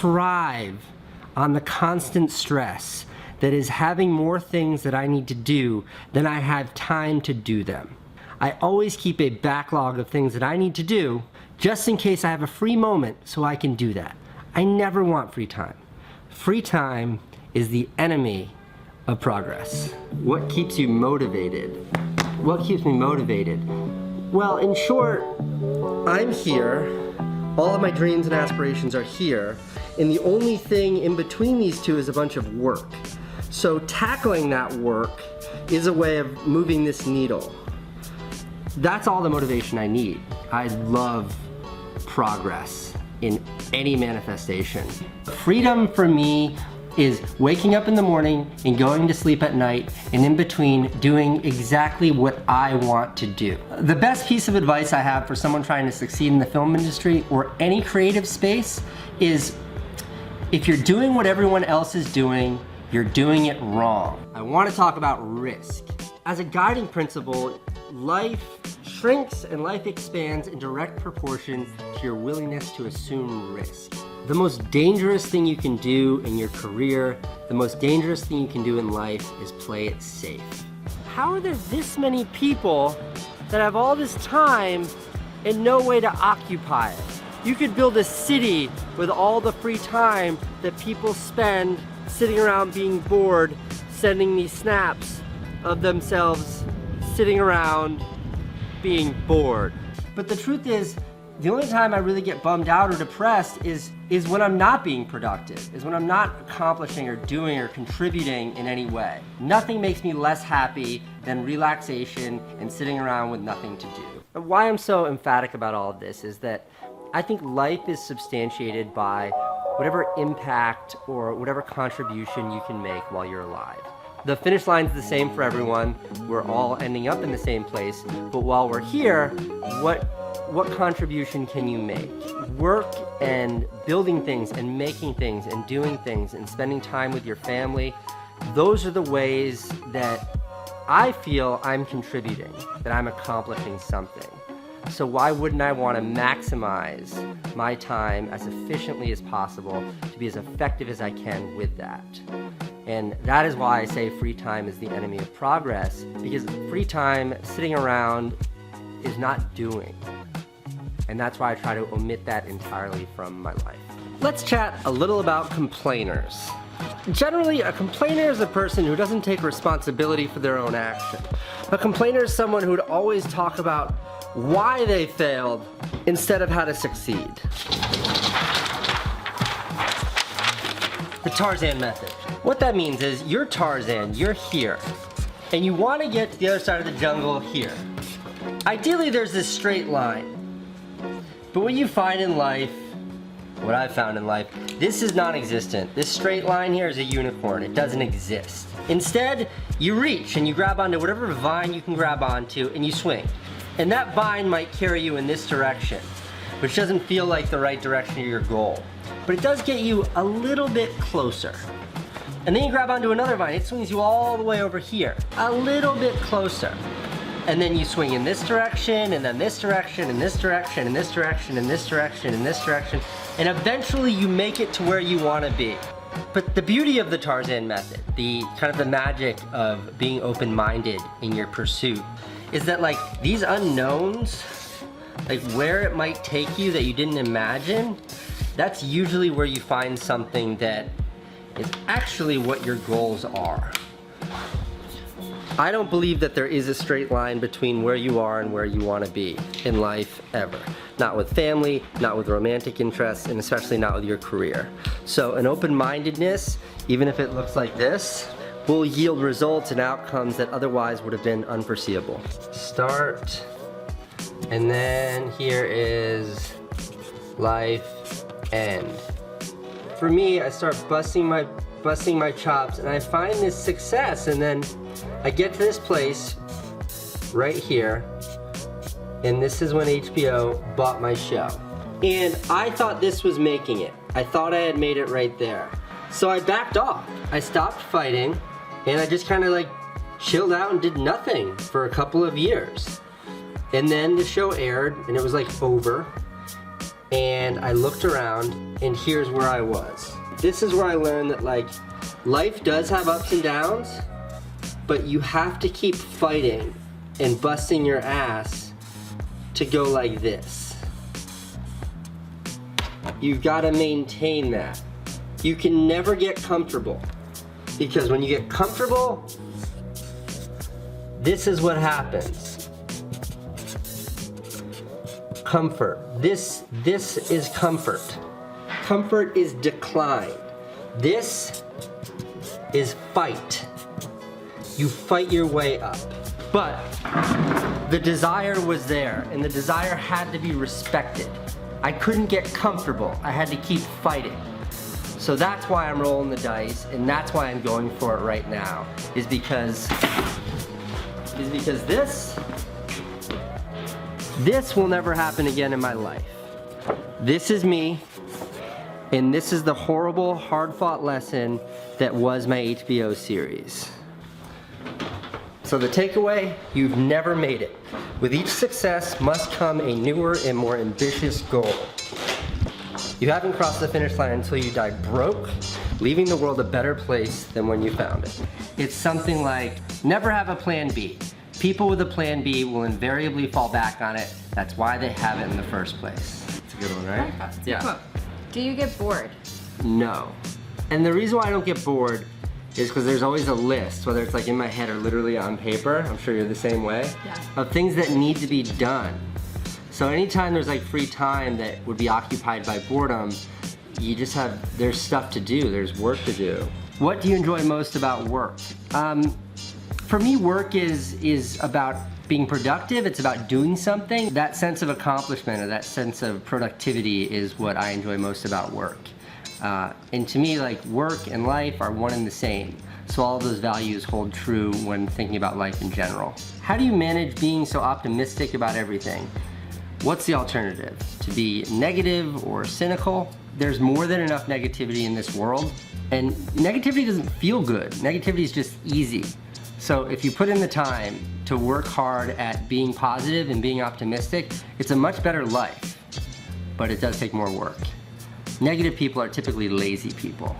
thrive on the constant stress that is having more things that I need to do than I have time to do them. I always keep a backlog of things that I need to do just in case I have a free moment so I can do that. I never want free time. Free time is the enemy of progress. What keeps you motivated? What keeps me motivated? Well, in short, I'm here. All of my dreams and aspirations are here. And the only thing in between these two is a bunch of work. So tackling that work is a way of moving this needle. That's all the motivation I need. I love progress in any manifestation. Freedom for me is waking up in the morning and going to sleep at night, and in between doing exactly what I want to do. The best piece of advice I have for someone trying to succeed in the film industry or any creative space is, if you're doing what everyone else is doing, you're doing it wrong. I want to talk about risk. As a guiding principle, life shrinks and life expands in direct proportion to your willingness to assume risk. The most dangerous thing you can do in your career, the most dangerous thing you can do in life is play it safe. How are there this many people that have all this time and no way to occupy it? You could build a city with all the free time that people spend sitting around being bored, sending these snaps of themselves sitting around being bored. But the truth is, the only time I really get bummed out or depressed is when I'm not being productive, is when I'm not accomplishing or doing or contributing in any way. Nothing makes me less happy than relaxation and sitting around with nothing to do. And why I'm so emphatic about all of this is that I think life is substantiated by whatever impact or whatever contribution you can make while you're alive. The finish line's the same for everyone. We're all ending up in the same place, but while we're here, what contribution can you make? Work and building things and making things and doing things and spending time with your family, those are the ways that I feel I'm contributing, that I'm accomplishing something. So why wouldn't I want to maximize my time as efficiently as possible to be as effective as I can with that? And that is why I say free time is the enemy of progress, because free time sitting around is not doing. And that's why I try to omit that entirely from my life. Let's chat a little about complainers. Generally, a complainer is a person who doesn't take responsibility for their own action. A complainer is someone who would always talk about why they failed instead of how to succeed. The Tarzan method. What that means is you're Tarzan, you're here, and you want to get to the other side of the jungle here. Ideally, there's this straight line. But what you find in life, what I've found in life, this is non-existent. This straight line here is a unicorn. It doesn't exist. Instead, you reach and you grab onto whatever vine you can grab onto and you swing. And that vine might carry you in this direction, which doesn't feel like the right direction of your goal. But it does get you a little bit closer. And then you grab onto another vine. It swings you all the way over here, a little bit closer. And then you swing in this direction, and then this direction, and this direction, and this direction, and this direction, and this direction, and eventually you make it to where you want to be. But the beauty of the Tarzan method, the kind of the magic of being open-minded in your pursuit, is that like these unknowns, like where it might take you that you didn't imagine, that's usually where you find something that is actually what your goals are. I don't believe that there is a straight line between where you are and where you want to be in life ever. Not with family, not with romantic interests, and especially not with your career. So an open-mindedness, even if it looks like this, will yield results and outcomes that otherwise would have been unforeseeable. Start, and then here is life end. For me, I start busting my chops, and I find this success, and then I get to this place right here, and this is when HBO bought my show. And I thought this was making it. I thought I had made it right there. So I backed off. I stopped fighting, and I just kind of like chilled out and did nothing for a couple of years. And then the show aired, and it was like over. and I looked around, and here's where I was. This is where I learned that like, life does have ups and downs, but you have to keep fighting and busting your ass to go like this. You've got to maintain that. You can never get comfortable, because when you get comfortable, this is what happens. Comfort. This is comfort. Comfort is decline. This is fight. You fight your way up. But the desire was there, and the desire had to be respected. I couldn't get comfortable. I had to keep fighting. So that's why I'm rolling the dice, and that's why I'm going for it right now, is because this will never happen again in my life. This is me, and this is the horrible, hard-fought lesson that was my HBO series. So the takeaway, you've never made it. With each success must come a newer and more ambitious goal. You haven't crossed the finish line until you die broke, leaving the world a better place than when you found it. It's something like, never have a plan B. People with a plan B will invariably fall back on it. That's why they have it in the first place. It's a good one, right? Yeah. Do you get bored? No. And the reason why I don't get bored is because there's always a list, whether it's like in my head or literally on paper, I'm sure you're the same way, of things that need to be done. So anytime there's like free time that would be occupied by boredom, you just have, there's stuff to do, there's work to do. What do you enjoy most about work? For me, work is about being productive, it's about doing something. That sense of accomplishment or that sense of productivity is what I enjoy most about work. And to me, like, work and life are one and the same. So all of those values hold true when thinking about life in general. How do you manage being so optimistic about everything? What's the alternative? To be negative or cynical? There's more than enough negativity in this world, and negativity doesn't feel good. Negativity is just easy. So if you put in the time to work hard at being positive and being optimistic, it's a much better life, but it does take more work. Negative people are typically lazy people.